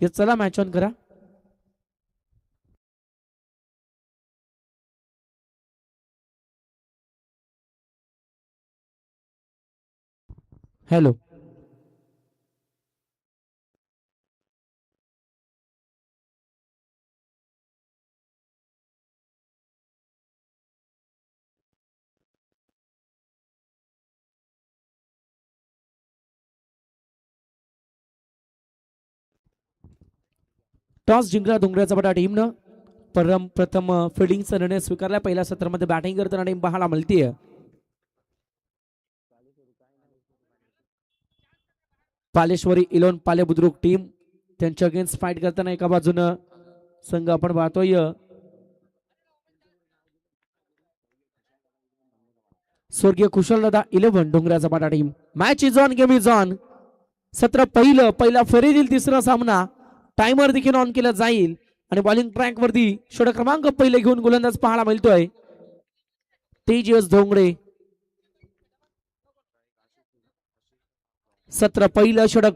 हे चला match on करा. हॅलो. टॉस जिंकला डोंगराचा बटा टीमनं. प्रथम फिल्डिंगचा निर्णय स्वीकारला. पहिल्या सत्रामध्ये बॅटिंग करताना टीम पाहायला मिळतीये. पालेश्वरी इलोन पाले बुद्रुक टीम त्यांच्या अगेन्स्ट फाईट करताना एका बाजूनं संघ आपण पाहतोय स्वर्गीय कुशलदादा 11 डोंगराचा पाटा team. Match is on, game is on. सत्र पहिला फेरीतील तिसरा सामना टायमर देखील ऑन केला जाईल आणि बॉलिंग ट्रॅक वरती षटक क्रमांक पहिले घेऊन गोलंदाज पाहायला मिळतोय तेजस ढोंगरे. सत्र पहिलं षटक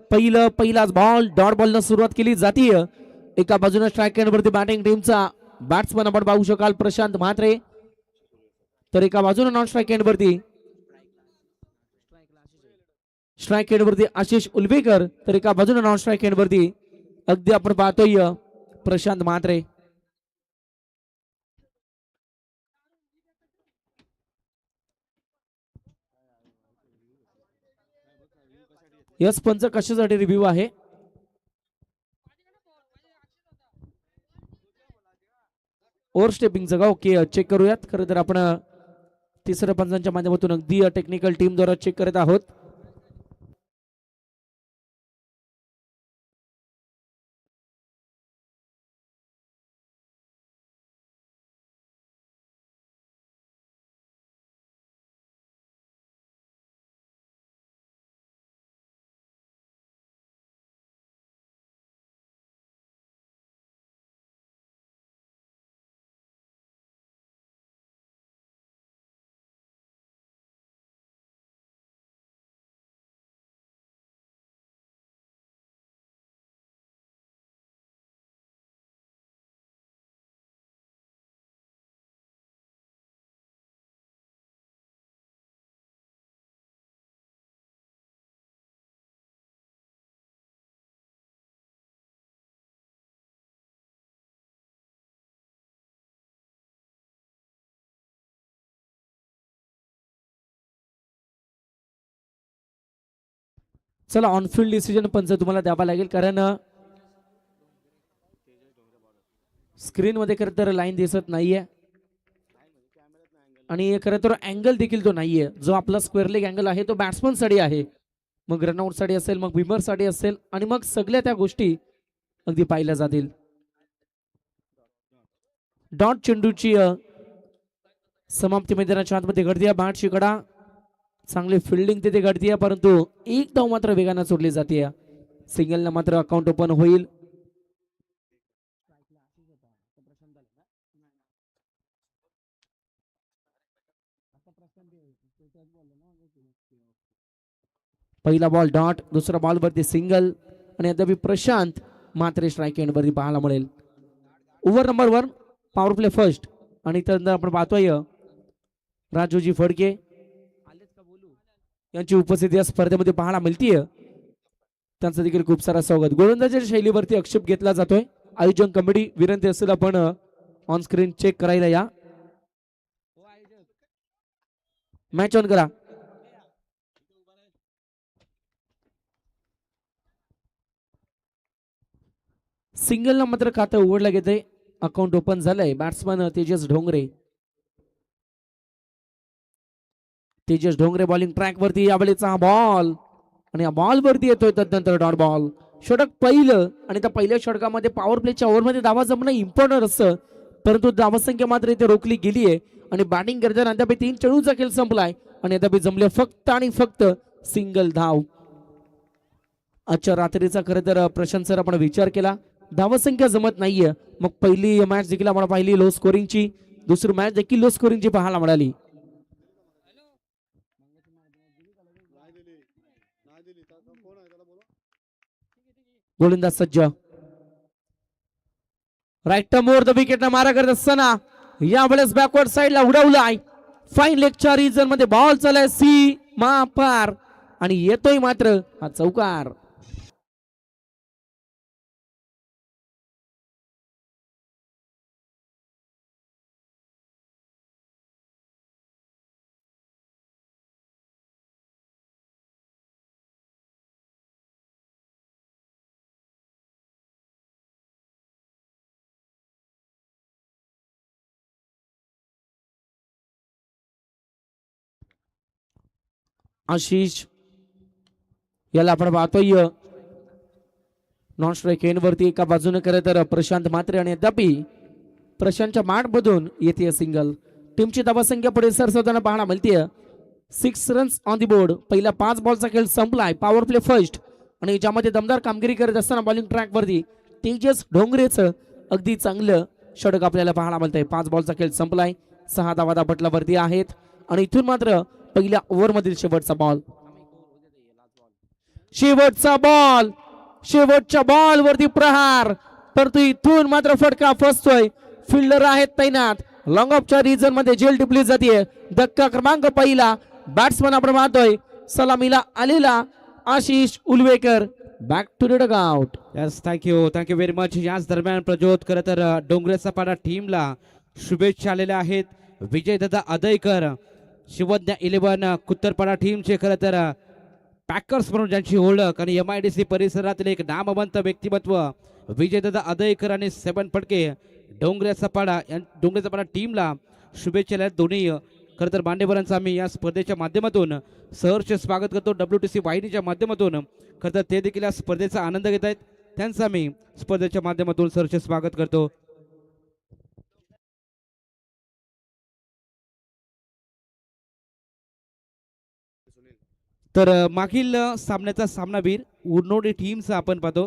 पहिलाच बॉल डॉट बॉल न सुरुवात केली जाते. एका बाजूने स्ट्राईक वरती बॅटिंग टीमचा बॅट्समन आपण पाहू शकाल प्रशांत म्हात्रे, तर एका बाजूने नॉन स्ट्राईक वरती स्ट्राईक वरती आशिष उलवेकर, तर एका बाजूने नॉन स्ट्राईक वरती अगदी आपण पाहतोय प्रशांत म्हात्रे. यस पंच कशासाठी रिव्ह्यू आहे? ओव्हर स्टेपिंगचं का? ओके, चेक करूयात. खरं तर आपण तिसऱ्या पंचांच्या माध्यमातून अगदी टेक्निकल टीम द्वारा चेक करत आहोत. चला ऑनफिल्ड डिसिजन पंच तुम्हाला द्यावा लागेल, कारण स्क्रीन मध्ये खरं तर लाईन दिसत नाहीये आणि खरं तर अँगल देखील तो नाहीये. जो आपला स्क्वेअर लेग अँगल आहे तो बॅट्समन साठी आहे, मग रनआउट साठी असेल, मग विमर साठी असेल, आणि मग सगळ्या त्या गोष्टी अगदी पाहिल्या जातील. डॉट चेंडूची समाप्ती मैदानाच्या आतमध्ये घडते. बॅटची कडा चांगली फिल्डिंग तिथे घडतीये, परंतु एक धाव मात्र वेगाने सोडली जाते. सिंगलला मात्र अकाउंट ओपन होईल. पहिला बॉल डॉट, दुसरा बॉल वरती सिंगल आणि अद्याप प्रशांत मात्र स्ट्राईक एंड वरती पाहायला मिळेल. Over number 1 power play first, आणि त्यानंतर आपण पाहतोय राजूजी फडके यांची उपस्थिती या स्पर्धेमध्ये पाहायला मिळतीये. त्यांचं देखील खूप सारा स्वागत. गोलंदाजीच्या शैलीवरती आक्षेप घेतला जातोय. आयोजन कमिटी विनंती असेल आपण ऑन स्क्रीन चेक करायला या. मॅच ऑन करा. सिंगलला मात्र खातं उघडलं गेलंय, अकाउंट ओपन झालंय. Batsman Tejas Dhongre bowling track वरती. यावेळेचा बॉल आणि या बॉल वरती येतोय त्यानंतर डॉट बॉल. षटक पहिलं, आणि त्या पहिल्या षटकामध्ये पॉवर प्लेच्या ओव्हरमध्ये धावा जमणं इम्पॉर्टंट असतं, परंतु धावसंख्या मात्र इथे रोखली गेली आहे आणि बॅटिंग करताना अद्याप 3 चेंडूचा खेळ संपलाय आणि अद्याप जमले फक्त आणि फक्त सिंगल धाव. आजच्या रात्रीचा खरं तर प्रशांत सर आपण विचार केला, धावसंख्या जमत नाहीये, मग पहिली मॅच देखील आपण पाहिली लो स्कोरिंगची, दुसरी मॅच देखील लो स्कोरिंगची पाहायला मिळाली. गोलंदाज सज्ज, राईट मोर द विकेट मारा करत असताना यावेळेस बॅकवर्ड साईडला उडवलाय. फाईन लेगच्या रिजन मध्ये बॉल चालाय सी मा पार आणि येतोय मात्र हा चौकार. आशिष याला आपण पाहतोय नॉन स्ट्राईक एंड वरती एका बाजूने खरं तर प्रशांत मात्रे आणि अद्यापी प्रशांतच्या माठ मधून येते सिंगल. टीमची धावसंख्या पुढे सरसावताना पाहायला मिळते. 6 रन्स ऑन दी बोर्ड. पहिला 5 बॉलचा खेळ संपलाय. पॉवर प्ले फर्स्ट आणि ज्यामध्ये दमदार कामगिरी करत असताना बॉलिंग ट्रॅक वरती तेजस डोंगरेचं अगदी चांगलं षटक आपल्याला पाहायला मिळतंय. 5 बॉलचा खेळ संपलाय. 6 धावा पटलावरती आहेत आणि इथून मात्र पहिल्या ओव्हर मधील शेवटचा बॉल. शेवटचा बॉल. शेवटच्या बॉल वरती प्रहार परंतु इथून मात्र फटका फसतोय. फिल्डर आहेत तैनात. लॉंग ऑफच्या रिजन मध्ये जेल टिपली जाते. धक्का क्रमांक पहिला. बॅट्समन आपण पाहतोय सलामीला आलेला Ashish Ulwekar. Back to the dugout. Yes thank you very much. याच दरम्यान प्रज्योत खरं तर डोंगरेचा पाडा टीमला शुभेच्छा आलेल्या आहेत. विजयदादा अदयकर शिवज्ञ 11 कुत्तरपाडा टीमचे खरं तर पॅकर्स म्हणून ज्यांची ओळख आणि MIDC परिसरातील एक नामवंत व्यक्तिमत्व विजयदादा अदयकर आणि 7 फटके डोंगरेचा पाडा टीमला शुभेच्छा आल्या. दोन्ही खरं तर मान्यवरांचं आम्ही या स्पर्धेच्या माध्यमातून सहर्ष स्वागत करतो. WTC वाहिनीच्या माध्यमातून खरं तर ते देखील या स्पर्धेचा आनंद घेत आहेत. त्यांचं आम्ही स्पर्धेच्या माध्यमातून सहर्ष स्वागत करतो. तर मागील सामन्याचा सामनावीर उरनोडी टीमचा आपण पाहतो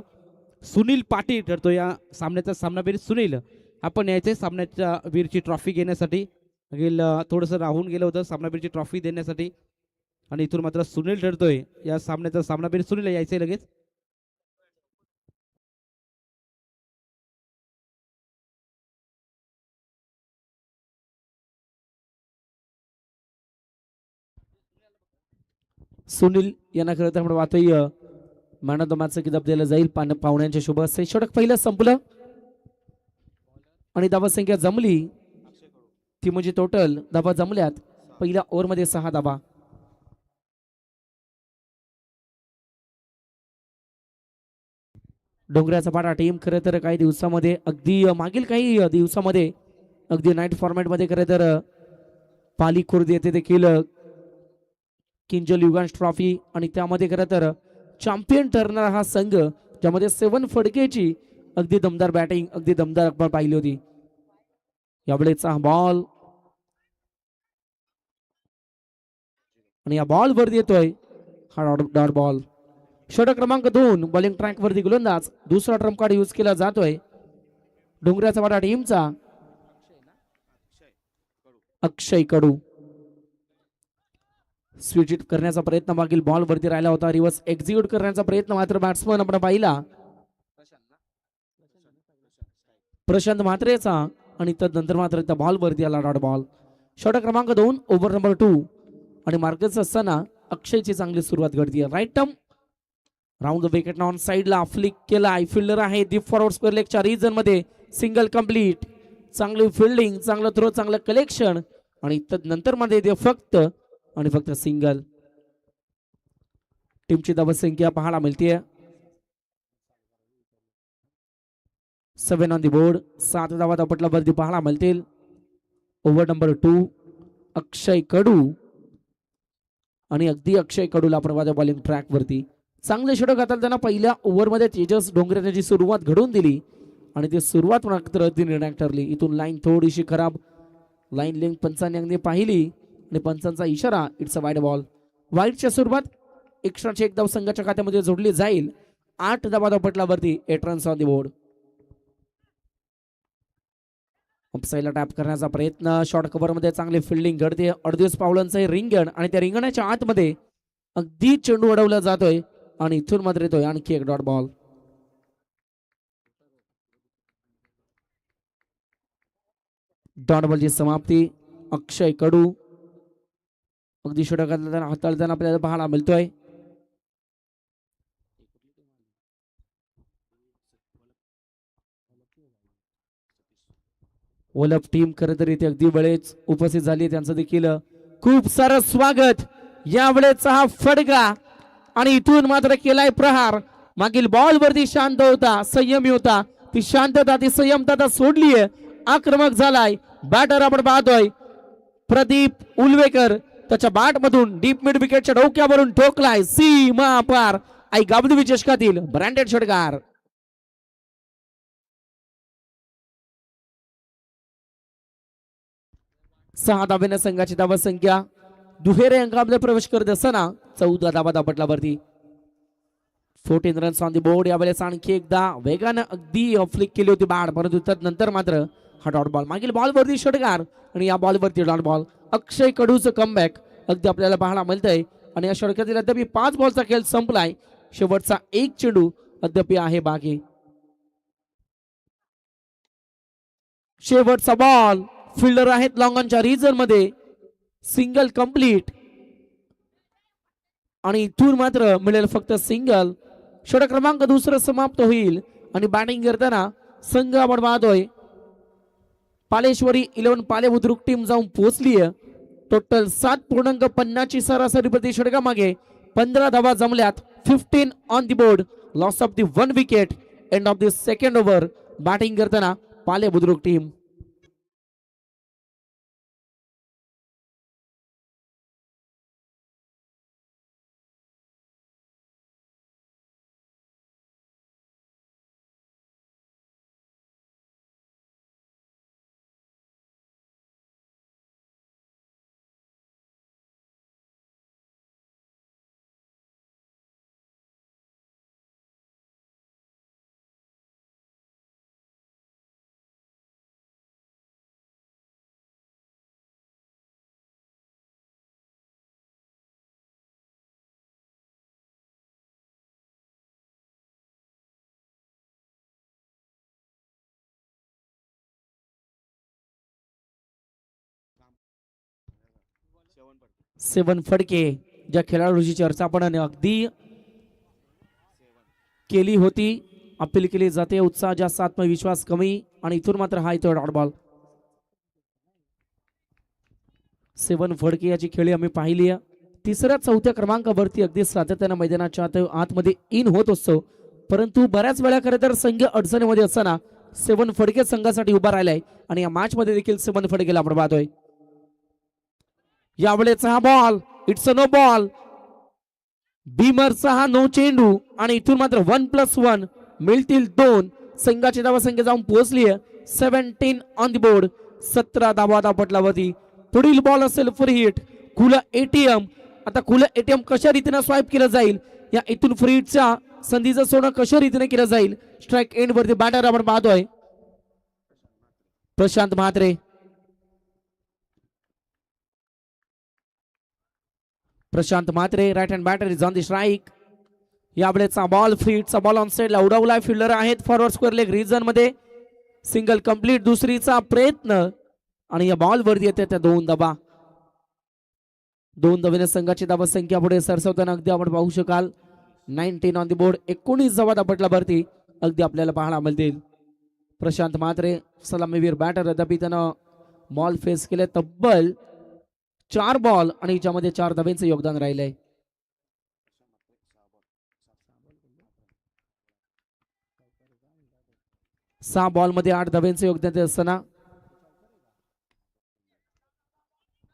सुनील पाटील ठरतो. या सामन्याचा सामनावीर सुनील आपण यायचे सामन्याच्या वीरची ट्रॉफी घेण्यासाठी. मागील थोडंसं राहून गेलं होतं सामनावीरची ट्रॉफी देण्यासाठी आणि इथून मात्र सुनील ठरतोय. या सामन्याचा सामनावीर सुनील यायचे लगेच. सुनील यांना खरं तर आपण पाहतोय मॅन ऑफ द मॅचचा किताब द्यायला जाईल. पाहुण्यांच्या शुभ हस्ते. षटक पहिलं संपलं आणि धावसंख्या जमली ती म्हणजे टोटल धावा जमल्यात पहिल्या ओव्हर मध्ये 6 धावा. डोंगराचा पाडा टीम खरं तर काही दिवसामध्ये अगदी मागील काही दिवसामध्ये अगदी नाईट फॉर्मॅट मध्ये खरं तर पाली खुर्द येथे देखील किंजल युगांश ट्रॉफी आणि त्यामध्ये खरं तर चॅम्पियन ठरणारा हा संघ ज्यामध्ये 7 फडकेची अगदी दमदार बॅटिंग अगदी दमदार आपण पाहिली होती. यावेळेचा बॉल आणि या बॉल वरती येतोय हा डॉट बॉल. षटक क्रमांक 2 बॉलिंग ट्रॅक वरती गोलंदाज. दुसरा ट्रम्प कार्ड यूज केला जातोय डोंगराचा वाडा टीमचा अक्षय कडू. स्विच इट करण्याचा प्रयत्न मागील बॉल वरती राहिला होता. रिव्हर्स एक्झिक्यूट करण्याचा प्रयत्न मात्र बॅट्समन आपण पाहिला प्रशांत म्हात्रेचा आणि तदनंतर मात्र त्या बॉल वरती आला डॉट बॉल. षटक क्रमांक 2 ओव्हर नंबर 2 आणि मार्कच असताना अक्षयची चांगली सुरुवात घडतीये. Right term round the wicket on साइडला फ्लिक केला. फिल्डर आहे डीप फॉरवर्ड स्क्वेअर लेगच्या रिजन मध्ये. Single complete. चांगली फिल्डिंग चांगलं थ्रो चांगलं कलेक्शन आणि तदनंतर मध्ये ते फक्त आणि फक्त सिंगल. टीमची धावसंख्या पाहायला मिळते 7 ऑन दी बोर्ड. 7 धावा पटलावरती पाहायला मिळतील. ओव्हर नंबर 2 अक्षय कडू आणि अगदी अक्षय कडूला आपण माझ्या बॉलिंग ट्रॅक वरती चांगले षटक हाताळताना पहिल्या ओव्हर मध्ये तेजस डोंगरेने जी सुरुवात घडवून दिली आणि ती सुरुवात मात्र अगदी निर्णायक ठरली. इथून लाईन थोडीशी खराब. लाईन लेंग पंचांनी अगदी पाहिली आणि पंचांचा इशारा इट्स अ वाईड बॉल. वाईडच्या सुरुवात एक्स्ट्राची एक धाव संघाच्या खात्यामध्ये जोडली जाईल. 8 धावा पटलावरती 8 रन्स ऑन दी बोर्ड. अपसाईडला टॅप करण्याचा प्रयत्न. शॉर्ट कव्हर मध्ये चांगली फिल्डिंग घडते. 38 पावलांचं रिंगण आणि त्या रिंगणाच्या आतमध्ये अगदी चेंडू अडवला जातोय आणि इथून मात्र येतोय आणखी एक डॉट बॉल. डॉट बॉलची समाप्ती. अक्षय कडू अगदी षटकात हाताळताना आपल्याला पाहायला मिळतोय. ओलफ टीम खरं तर इथे अगदी वेळेच उपस्थित झाली. त्यांचं देखील खूप सारं स्वागत. यावेळेचा हा फडका आणि इथून मात्र केलाय प्रहार. मागील बॉल वरती शांत होता, संयमी होता. ती शांतता ती संयमता सोडलीये, आक्रमक झालाय. बॅटर आपण पाहतोय प्रदीप उलवेकर. त्याच्या बॅट मधून डीप मिड विकेटच्या डोक्यावरून ठोकलाय सीमा पार. आई गाबदुवी चषकातील ब्रँडेड षटकार. सहा धाब्याने संघाची धावा संख्या दुहेरी अंकामध्ये प्रवेश करत असताना 14 धावा दापटलावरती. 14 रन्स ऑन दी बोर्ड. यावेळेस आणखी एकदा वेगानं अगदी फ्लिक केली होती बॅट, परंतु त्यानंतर मात्र हा डॉट बॉल. मागील बॉल वरती षटकार आणि या बॉल वरती डॉट बॉल. अक्षय कडूचं कमबॅक अगदी आपल्याला पाहायला मिळतंय. आणि या षटकातील अद्याप 5 बॉलचा खेळ संपलाय. शेवटचा एक चेंडू अद्याप आहे बाकी. शेवटचा बॉल. फिल्डर आहेत लॉंगॉनच्या रिजन मध्ये. सिंगल कंप्लीट आणि इथून मात्र मिळेल फक्त सिंगल. षटक क्रमांक दुसरं समाप्त होईल. आणि बॅटिंग करताना संघ आपण पाहतोय पालेश्वरी 11 पाले बुद्रुक टीम जाऊन पोहोचली आहे. टोटल 7.50 ची सरासरी प्रति षटकामागे 15 धावा जमल्यात. 15 on the board. Loss of the 1 wicket. End of the second over. Batting करताना पाले बुद्रुक टीम. सेवन फडके ज्या खेळाडूची चर्चा आपण अगदी केली होती, अपील केली जाते. उत्साह जास्त, आत्मविश्वास कमी आणि इथून मात्र हा इथं डॉट बॉल. सेवन फडके याची खेळी आम्ही पाहिली आहे. तिसऱ्या चौथ्या क्रमांकावरती अगदी सातत्यानं मैदानाच्या आतमध्ये इन होत असतो, परंतु बऱ्याच वेळा खरं तर संघ अडचणीमध्ये असताना सेवन फडके संघासाठी उभा राहिलाय. आणि या मॅच मध्ये देखील सेवन फडकेला आपण पाहतोय. यावेळेचा हा ball. It's a no ball. भीमरचा हा नो चेंडू आणि इथून मात्र 1+1 मिळतील 2. संघाची धावा संख्या जाऊन पोहोचली आहे 17 ऑन दी बोर्ड. 17 धावा दापटलावरती. पुढील बॉल असेल फ्री हिट. खुलं एटीएम. आता खुलं एटीएम कशा रीतीने स्वाईप केलं जाईल, या इथून फ्री हिटच्या संधीचं सोडणं कशा रीतीने केलं जाईल. स्ट्राईक एंड वरती बॅटर आपण पाहतोय Prashant Mhatre. Prashant Mhatre right hand batter is on the strike. यावेळेचा बॉल फ्री हिटचा बॉल ऑन साइडला उडवलाय. फिल्डर आहेत फॉरवर्ड स्क्वेअर लेग रिजन मध्ये. Single complete. दुसरीचा प्रयत्न आणि या बॉल वरती येते त्या 2 धावा. 2 धावेने संघाची धावा संख्या पुढे सरसवताना अगदी आपण पाहू शकाल 19 ऑन दी बोर्ड. 19 धावा दापटलावरती अगदी आपल्याला पाहायला मिळतील. प्रशांत म्हात्रे सलामीवीर बॅटर. अद्याप त्यानं बॉल फेस केले तब्बल 4 बॉल आणि याच्यामध्ये 4 धाब्यांचं योगदान राहिलंय. सहा बॉल मध्ये 8 धाब्यांचं योगदान देत असताना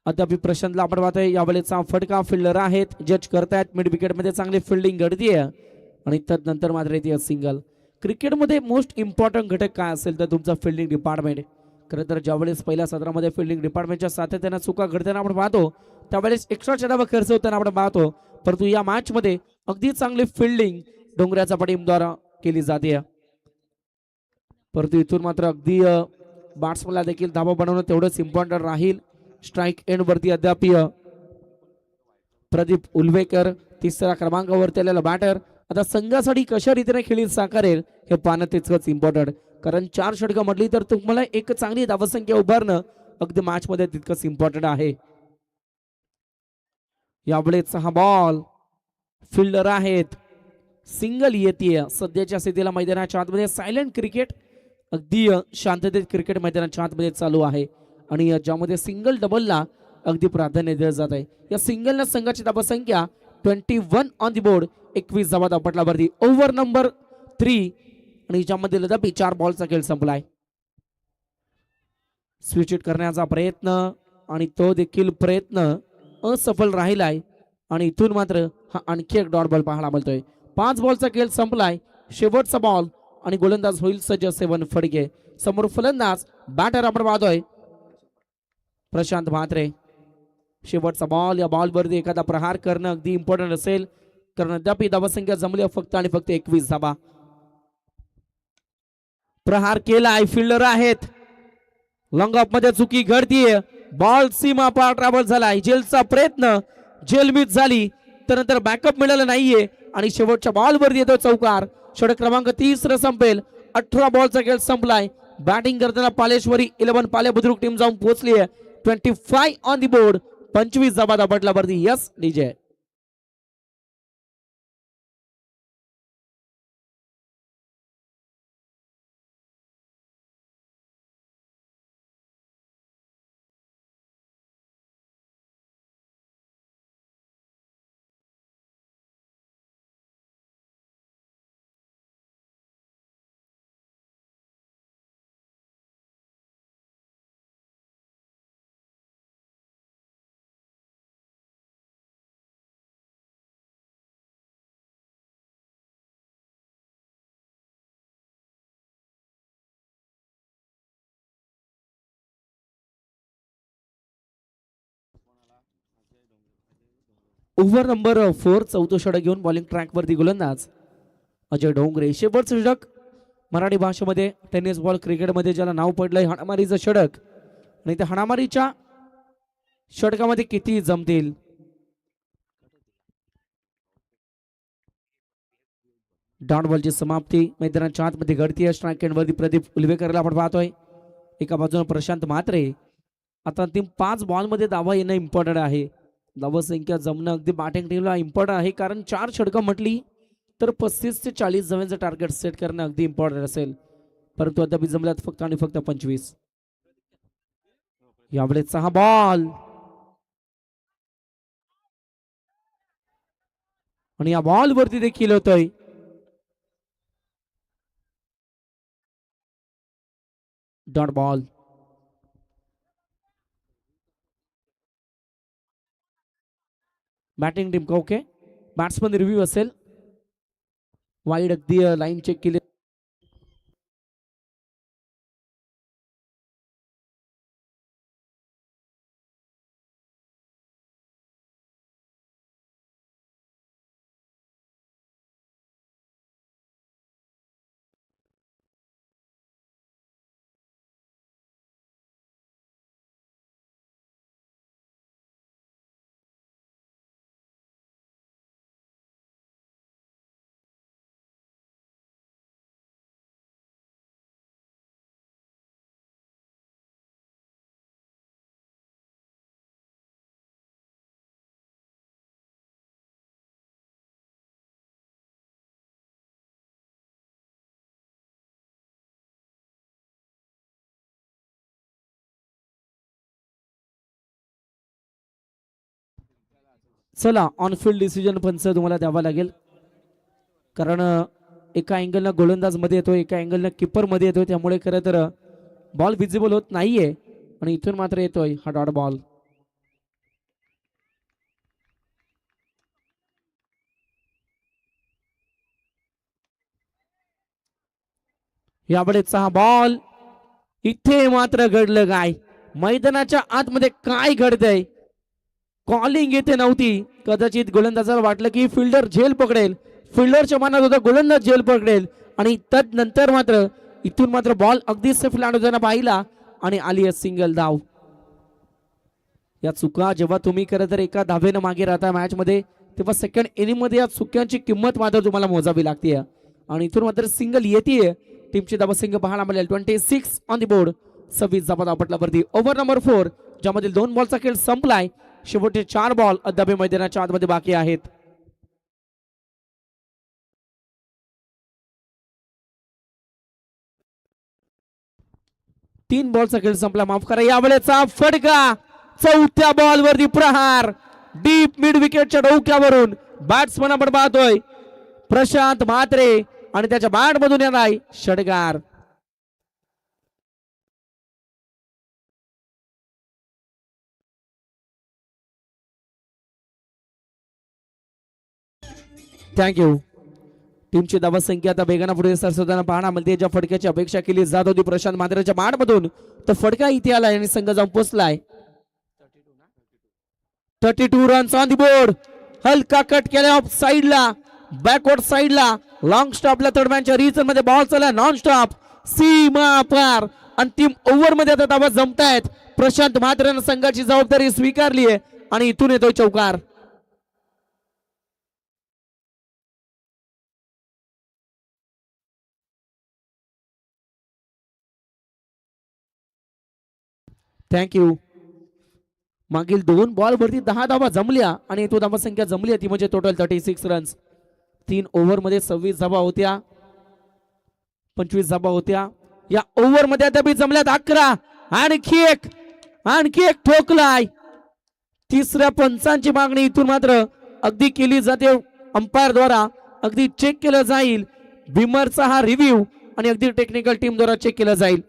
अद्याप प्रशांतला आपण पाहतोय. यावेळेचा फटका. फिल्डर आहेत जज करतायत. मिड विकेट मध्ये चांगली फिल्डिंग घडतीये आणि त्यानंतर मात्र येते सिंगल. क्रिकेटमध्ये मोस्ट इम्पॉर्टंट घटक काय असेल तर तुमचा फिल्डिंग डिपार्टमेंट. खरं तर ज्यावेळेस पहिल्या सत्रामध्ये फिल्डिंग डिपार्टमेंटच्या सातत्यानं चुका घडताना आपण पाहतो, त्यावेळेस एक्स्ट्राच्या धावा खर्च होताना आपण पाहतो, परंतु या मॅच मध्ये अगदी चांगली फिल्डिंग डोंगऱ्याच्या टीमद्वारा केली जाते. परंतु इथून मात्र अगदी बॅट्समनला देखील धावा बनवणं तेवढंच इम्पॉर्टंट राहील. स्ट्राईक एंड वरती अद्याप प्रदीप उलवेकर 3ऱ्या क्रमांकावरती आलेला बॅटर. आता संघासाठी कशा रीतीने खेळी साकारेल हे पाहणं तितकंच इम्पॉर्टंट. कारण 4 षटकं म्हटली तर तुम्हाला एक चांगली धावसंख्या उभारणं अगदी मॅच मध्ये तितकंच इम्पॉर्टंट आहे. यावेळेस हा बॉल फिल्डर आहेत, सिंगल येते. सध्याच्या स्थितीला मैदानाच्या आतमध्ये सायलेंट क्रिकेट अगदी शांततेत क्रिकेट मैदानाच्या आतमध्ये चालू आहे आणि ज्यामध्ये सिंगल डबलला अगदी प्राधान्य दिलं जात आहे. या सिंगलला संघाची धावसंख्या 21 ऑन दी बोर्ड, 21 धावा धापटल्यावरती ओव्हर नंबर 3 आणि ज्यामध्ये लदापी 4 बॉलचा खेळ संपलाय. स्विच इट करण्याचा प्रयत्न आणि तो देखील प्रयत्न असफल राहिलाय आणि इथून मात्र हा आणखी एक डॉट बॉल पाहायला मिळतोय. 5 बॉलचा खेळ संपलाय. शेवटचा बॉल आणि गोलंदाज होईल सज्ज 7 फडके. समोर फलंदाज बॅटर आपण पाहतोय प्रशांत म्हात्रे. शेवटचा बॉल, या बॉलवरती एखादा प्रहार करणं अगदी इम्पॉर्टंट असेल कारण अद्याप धावसंख्या जमली फक्त आणि फक्त 21 धावा. प्रहार केलाय, फिल्डर आहेत, लॉंग ऑफ मध्ये चुकी घडतीये, बॉल सीमा पार ट्रॅव्हल झालाय, जेलचा प्रयत्न, जेल मिस झाली, त्यानंतर बॅकअप मिळालं नाहीये आणि शेवटच्या बॉलवरती येतो चौकार. षटक क्रमांक 30 संपेल. 18 बॉलचा खेळ संपलाय. बॅटिंग करताना पालेश्वरी 11 पाले बुद्रुक टीम जाऊन पोहोचली आहे. 25 ऑन दी बोर्ड, 25 धावा दाबटल्यावरती. Yes DJ. ओव्हर नंबर 4 चौथं षटक घेऊन बॉलिंग ट्रॅक वरती गोलंदाज अजय डोंगरे. शेवटचं षटक मराठी भाषेमध्ये टेनिस बॉल क्रिकेटमध्ये ज्याला नाव पडलंय हाणामारीचं षटक आणि त्या हाणामारीच्या षटकामध्ये किती जमतील. डॉट बॉलची समाप्ती मैदानाच्या आतमध्ये घडतीये. स्ट्राईक एंड वरती प्रदीप उलवेकरला आपण पाहतोय. एका बाजूने प्रशांत म्हात्रे. आता अंतिम 5 बॉलमध्ये धावा येणं इम्पॉर्टंट आहे. धावसंख्या जमणं अगदी बॅटिंग टीमला इम्पॉर्टंट आहे कारण 4 षटकं म्हटली तर 35 ते 40 धावांचं टार्गेट सेट करणं अगदी इम्पॉर्टंट असेल परंतु अद्याप जमल्यात फक्त आणि फक्त 25. यावेळेस हा बॉल आणि या बॉल वरती देखील होतोय dot ball. Batting team okay, batsman review असेल. वाईड अगदी लाईन चेक केली. चला ऑन फील्ड डिसिजन पंच तुम्हाला द्यावा लागेल कारण एका अँगलनं गोलंदाज मध्ये येतो, एका अँगलनं किपर मध्ये येतोय, त्यामुळे खरं तर बॉल विजिबल होत नाहीये आणि इथून मात्र येतोय हा डॉट बॉल. यावेळेचा हा बॉल, इथे मात्र घडलं काय, मैदानाच्या आतमध्ये काय घडतंय. कॉलिंग येते नव्हती, कदाचित गोलंदाजाला वाटलं की फिल्डर झेल पकडेल, फिल्डरच्या मनात होता गोलंदाज झेल पकडेल आणि तदनंतर मात्र इथून मात्र बॉल अगदी सेफ लांडवताना पाहिला आणि आली आहे सिंगल धाव. या चुका जेव्हा तुम्ही खरं तर एका धावेनं मागे राहता मॅच मध्ये तेव्हा सेकंड इनिंग मध्ये या चुक्यांची किंमत मात्र तुम्हाला मोजावी लागते. आणि इथून मात्र सिंगल येते. टीमची धावसंख्या पाहायला मिळेल 26 ऑन द बोर्ड. 26 धावा धावपटलावरती. ओव्हर नंबर 4 ज्यामधील 2 बॉलचा खेळ संपलाय. शेवटचे 4 बॉल अद्याप मैदानाच्या आतमध्ये बाकी आहेत. तीन बॉलचा खेळ संपला. माफ करा. यावेळेचा फटका. चौथ्या बॉलवरती प्रहार डीप मिड विकेटच्या डोक्यावरून बॅट्समन आपण पाहतोय प्रशांत म्हात्रे आणि त्याच्या बॅट मधून येणार षटकार. थँक्यू. टीमची धावसंख्या आता वेगाने पुढे सरसवताना पाहणं म्हणजे ज्या फटक्याची अपेक्षा केली जात होती प्रशांत म्हात्रेच्या बॅट मधून तो फटका इथे आलाय आणि संघ जाऊन पोचलाय. 32 रन्स ऑन द बोर्ड. हलका कट केला ऑफ साइडला बॅकवर्ड साइडला लॉंग स्टॉपला थर्डमॅनच्या रिचन मध्ये बॉल चालला नॉन स्टॉप सीमा पार. अंतिम ओव्हर मध्ये आता धावा जमतायत. प्रशांत म्हात्रेनं संघाची जबाबदारी स्वीकारली आहे आणि इथून येतोय चौकार. थँक्यू. मागील 2 बॉल वरती 10 धावा जमल्या आणि तो धावा संख्या जमली ती म्हणजे टोटल 36 रन्स. 3 ओव्हर मध्ये 26 धावा होत्या. 25 धावा होत्या. या ओव्हर मध्ये आता जमल्यात 11. आणखी एक ठोकलाय. तिसऱ्या पंचांची मागणी इथून मात्र अगदी केली जाते अंपायर द्वारा. अगदी चेक केलं जाईल. बिमरचा हा रिव्ह्यू आणि अगदी टेक्निकल टीम द्वारा चेक केलं जाईल.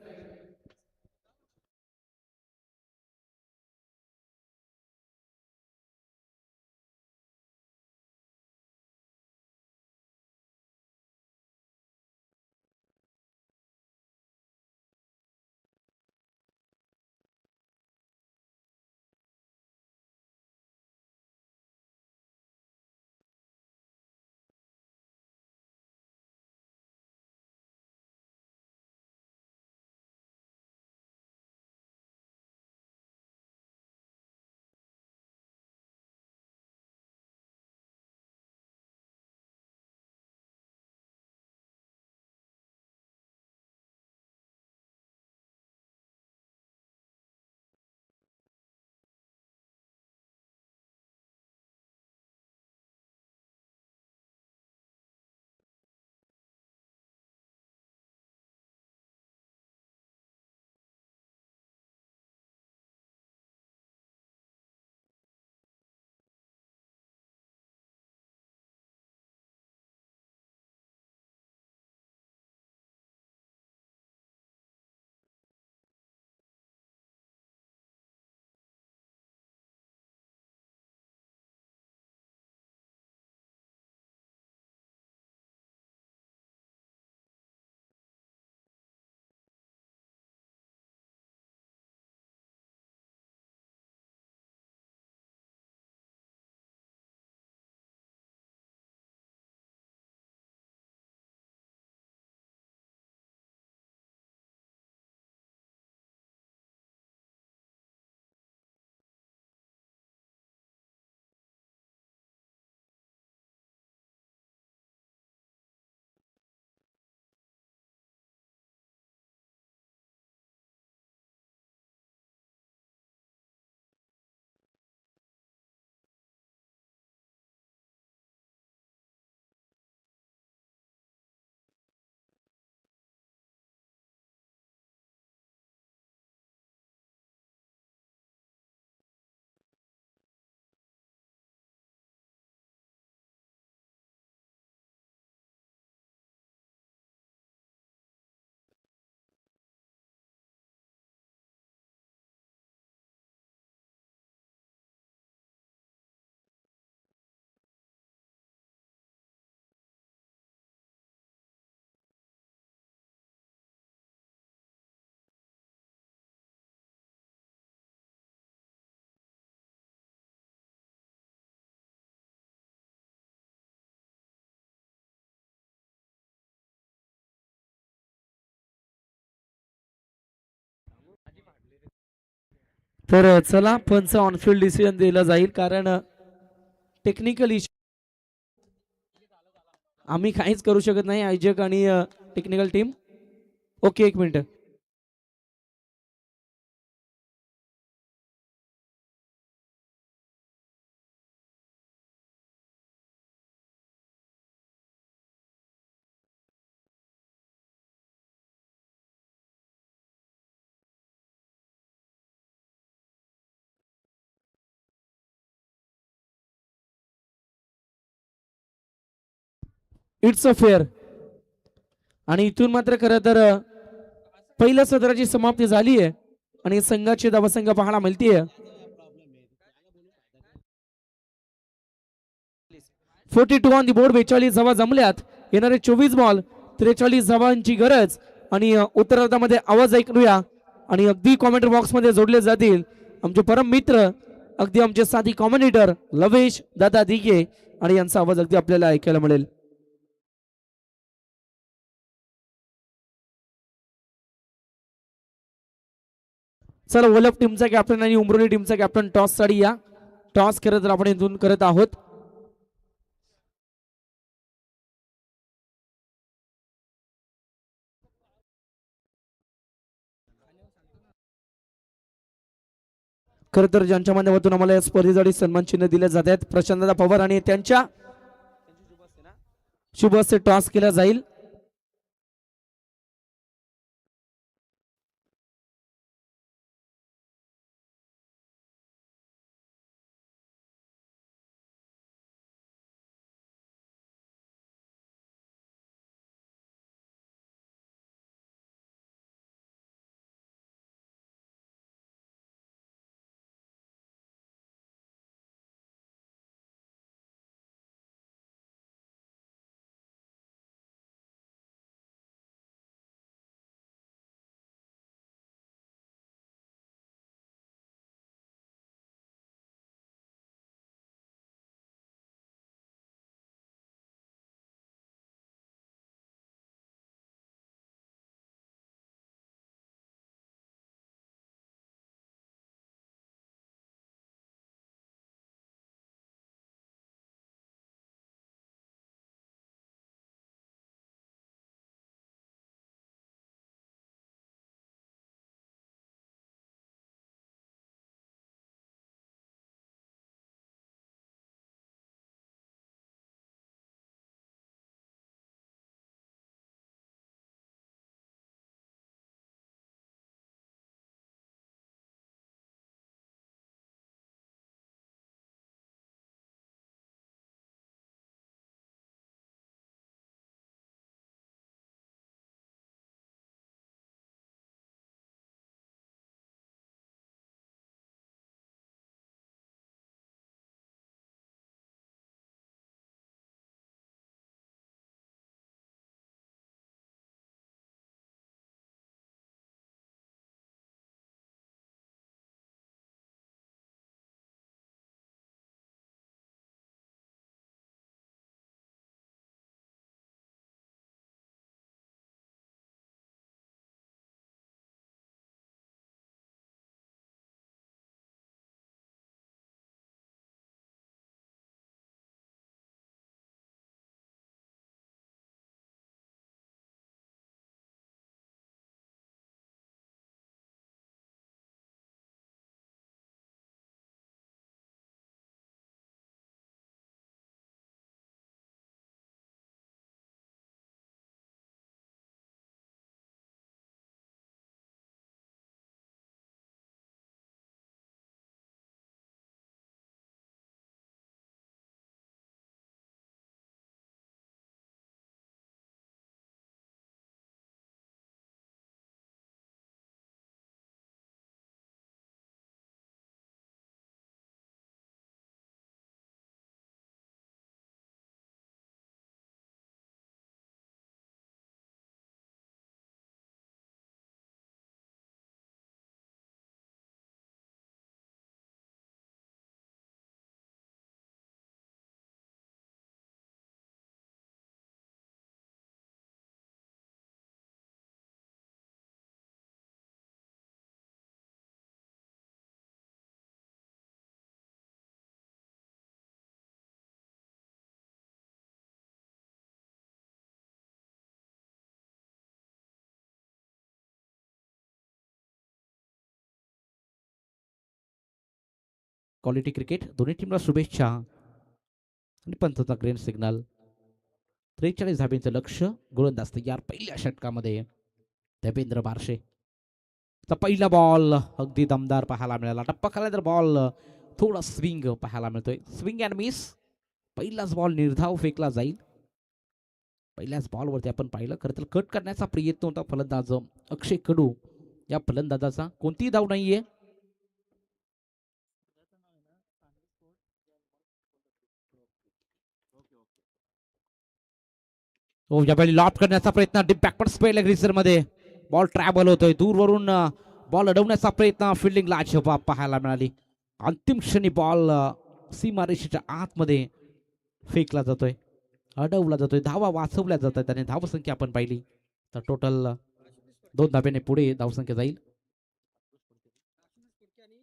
तर चला पंच ऑनफिल्ड डिसिजन दिलं जाईल कारण टेक्निकल इश्यू आम्ही काहीच करू शकत नाही आयोजक आणि टेक्निकल टीम. ओके, एक मिनिट. It's a fair. आणि इथून मात्र खरं तर पहिल्या सत्राची समाप्ती झाली आहे आणि संघाची धावसंख्या पाहायला मिळतीये 42 ऑन दी बोर्ड. 42 धावा जमल्यात. येणारे 24 बॉल 43 धावांची गरज. आणि उत्तरार्धामध्ये आवाज ऐकूया आणि अगदी कॉमेंट्री बॉक्स मध्ये जोडले जातील आमचे परम मित्र, अगदी आमचे साथी कॉमेंटेटर लवेश दादा दिघे, आणि यांचा आवाज अगदी आपल्याला ऐकायला मिळेल. चला, ओलफ टीमचा कॅप्टन आणि उमरोली टीमचा कॅप्टन टॉस साठी या. टॉस करत आपण इथून करत आहोत. खर तर ज्यांच्या माध्यमातून आम्हाला या स्पर्धेसाठी सन्मान चिन्ह दिले जात आहेत प्रशांतदा पवार, आणि त्यांच्या शुभ हस्ते टॉस केला जाईल. क्वालिटी क्रिकेट दोन्ही टीमला शुभेच्छा. आणि पंचाचा ग्रीन सिग्नल. 43 धाब्यांचं लक्ष गोलंदाज तयार पहिल्या षटकामध्ये देवेंद्र बारशे. तर पहिला बॉल अगदी दमदार पाहायला मिळाला. टप्पा खाला तर बॉल थोडा स्विंग पाहायला मिळतोय. Swing and miss. पहिलाच बॉल निर्धाव फेकला जाईल. पहिल्याच बॉलवरती आपण पाहिलं खरं तर कट करण्याचा प्रयत्न होता फलंदाज अक्षय कडू या फलंदाजाचा. कोणतीही धाव नाहीये. हो यावेळी लॉप करण्याचा प्रयत्न डीप बॅकवर्ड स्पेल ग्रीसर मध्ये बॉल ट्रॅव्हल होतोय. दूरवरून बॉल अडवण्याचा प्रयत्न फिल्डिंगला जबाब पाहायला मिळाली. अंतिम क्षणी बॉल सीमारेषेच्या आतमध्ये फेकला जातोय, अडवला जातोय. धावा वाचवल्या जातात आणि धावसंख्या आपण पाहिली तर टोटल 2 धाब्याने पुढे धावसंख्या जाईल.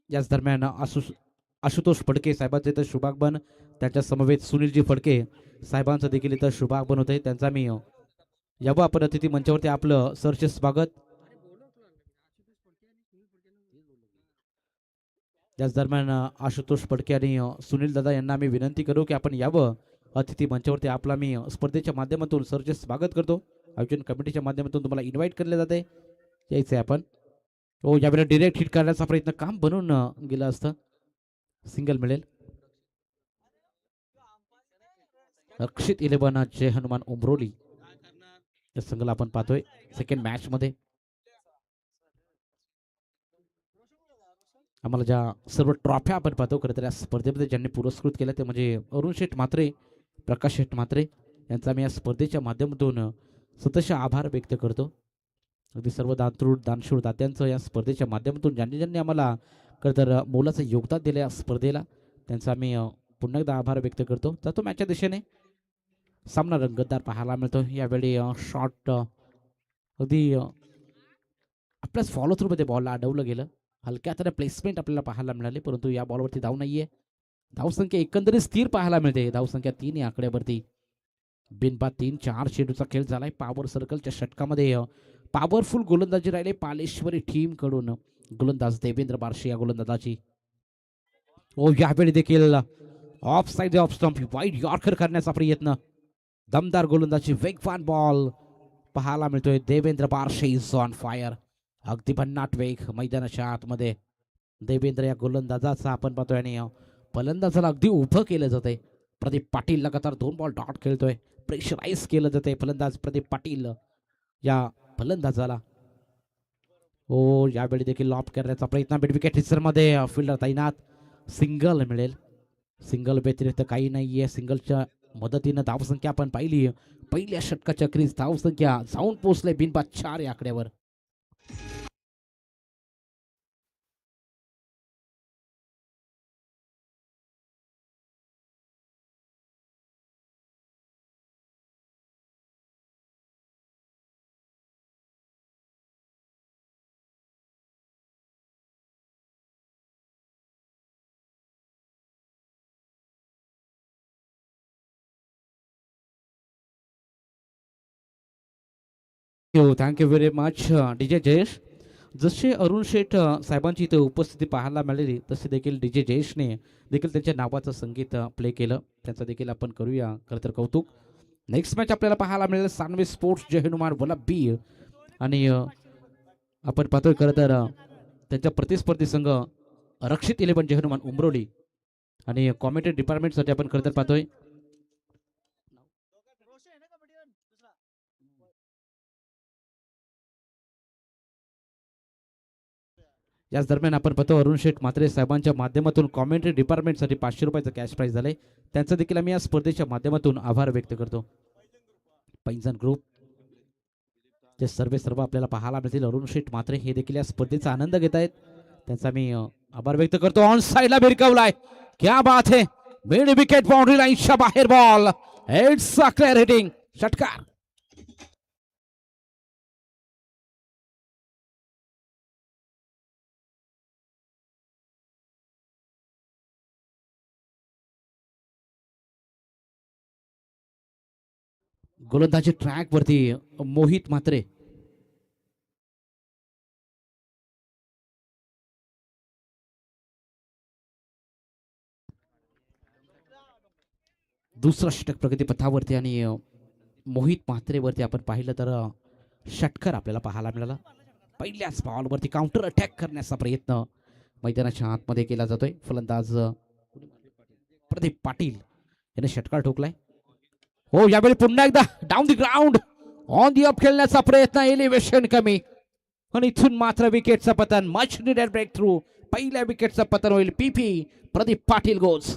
याच दरम्यान आशुतोष फडके साहेबांचे इथं शुभागमन, त्यांच्या समवेत सुनीलजी फडके साहेबांचं देखील इथं शुभागमन होत आहे. त्यांचा मी यावं आपण अतिथी मंचावरती आपलं सरचे स्वागत. याच दरम्यान आशुतोष फडके आणि सुनील दादा यांना मी विनंती करू की आपण यावं अतिथी मंचावरती. आपला मी स्पर्धेच्या माध्यमातून सरचे स्वागत करतो. आयोजन कमिटीच्या माध्यमातून तुम्हाला इन्व्हाइट केले जाते, यायचं आहे आपण. हो यावेळेला डिरेक्ट हिट करण्याचा प्रयत्न काम बनवून गेलं असतं. सिंगल मिळेल. रक्षित 11 जय हनुमान उमरोली या संघाला आपण पाहतोय सेकंड मॅच मध्ये. आम्हाला ज्या सर्व ट्रॉफ्या आपण पाहतो खरं तर या स्पर्धेमध्ये ज्यांनी पुरस्कृत केलं ते म्हणजे अरुण शेठ म्हात्रे, प्रकाश शेठ म्हात्रे यांचा मी या स्पर्धेच्या माध्यमातून स्वतःचे आभार व्यक्त करतो. अगदी सर्व दानशूर दात्यांचं या स्पर्धेच्या माध्यमातून ज्यांनी ज्यांनी आम्हाला खरं तर मोलाचं योगदान दिलं या स्पर्धेला त्यांचा मी पुन्हा एकदा आभार व्यक्त करतो. जातो मॅचच्या दिशेने. सामना रंगतदार पाहायला मिळतो. यावेळी शॉट अगदी आपल्याच फॉलो थ्रू मध्ये बॉलला अडवलं गेलं. हलक्या हाताने प्लेसमेंट आपल्याला पाहायला मिळाली, परंतु या बॉलवरती धाव नाहीये. धावसंख्या एकंदरीत स्थिर पाहायला मिळते. धावसंख्या 3 या आकड्यावरती. बिनबाद 3-4 चेंडूचा खेळ झालाय. पॉवर सर्कलच्या षटकामध्ये पॉवरफुल गोलंदाजी राहिले पालेश्वरी टीम कडून. गोलंदाज देवेंद्र बारशे या गोलंदाजाची. ओ यावेळी देखील of side off stump wide yorker करण्याचा प्रयत्न. दमदार गोलंदाजी, वेगवान बॉल पाहायला मिळतोय. देवेंद्र बारशे इज ऑन फायर. अगदी भन्नाट वेग मैदानाच्या आतमध्ये देवेंद्र या गोलंदाजाचा आपण पाहतोय आणि फलंदाजाला अगदी उभं केलं जातंय. प्रदीप पाटील लगातार 2 बॉल डॉट खेळतोय. प्रेशराईज केलं जातंय फलंदाज प्रदीप पाटील या फलंदाजाला. हो यावेळी देखील लॉप करण्याचा प्रयत्न. मिड विकेट हिस्सर मध्ये फिल्डर तैनात. सिंगल मिळेल. सिंगल व्यतिरिक्त काही नाहीये. सिंगलच्या मदतीनं धावसंख्या आपण पाहिली. पहिल्या षटकाच्या क्रीज धावसंख्या जाऊन पोहोचले बिनबाद 4 या आकड्यावर. Thank you very much DJ Jayesh. जसे अरुण शेठ साहेबांची इथे उपस्थिती पाहायला मिळाली तसे देखील डीजे जयेशने देखील त्यांच्या नावाचं संगीत प्ले केलं. त्यांचं देखील आपण करूया खरं तर कौतुक. नेक्स्ट मॅच आपल्याला पाहायला मिळेल सानवे स्पोर्ट्स जय हनुमान वलंबी आणि आपण पाहतोय खरं तर त्यांच्या प्रतिस्पर्धी संघ रक्षित 11 जय हनुमान उमरोली. आणि कॉमेंट्री डिपार्टमेंटसाठी आपण खरं तर पाहतोय याच दरम्यान आपण पाहतो अरुण शेठ म्हात्रे साहेबांच्या माध्यमातून कॉमेंट्री डिपार्टमेंटसाठी 500 रुपयाचं कॅश प्राइज झालंय. त्यांचं देखील आम्ही या स्पर्धेच्या माध्यमातून आभार व्यक्त करतो. पैंजण ग्रुप ते सर्व आपल्याला पाहायला मिळतील. अरुण शेठ म्हात्रे हे देखील या स्पर्धेचा आनंद घेत आहेत. त्यांचा मी आभार व्यक्त करतो. ऑन साइडला भिरकवलाय. क्या बात है. मिड विकेट बाउंड्री लाईनच्या बाहेर ball. It's a clear hitting. षटकार. गोलंदाजी ट्रॅक वरती मोहित म्हात्रे. दुसरा षटक प्रगतीपथावरती आणि मोहित म्हात्रेवरती आपण पाहिलं तर षटकर आपल्याला पाहायला मिळाला. पहिल्याच बॉलवरती काउंटर अटॅक करण्याचा प्रयत्न मैदानाच्या आतमध्ये केला जातोय. फलंदाज प्रदीप पाटील याने षटकार ठोकलाय. हो, यावेळी पुन्हा एकदा down the ground on the up खेळण्याचा प्रयत्न, एलिव्हेशन कमी आणि इथून मात्र विकेटचं पतन. Much needed breakthrough. पहिल्या विकेटचं पतन होईल. पीपी प्रदीप पाटील गोज.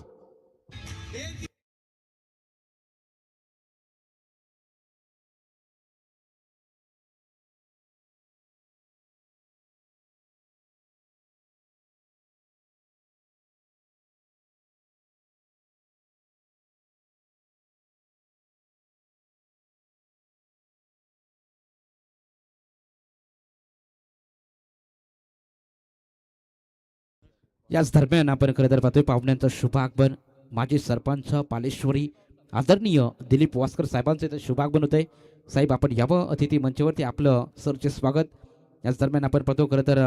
याच दरम्यान आपण खरं तर पाहतोय पाहुण्यांचं शुभागमन माजी सरपंच पालेश्वरी आदरणीय दिलीप वासकर साहेबांचं इथं शुभागमन होतंय. साहेब आपण यावं अतिथी मंचावरती, आपलं सरचे स्वागत. याच दरम्यान आपण पाहतो खरं तर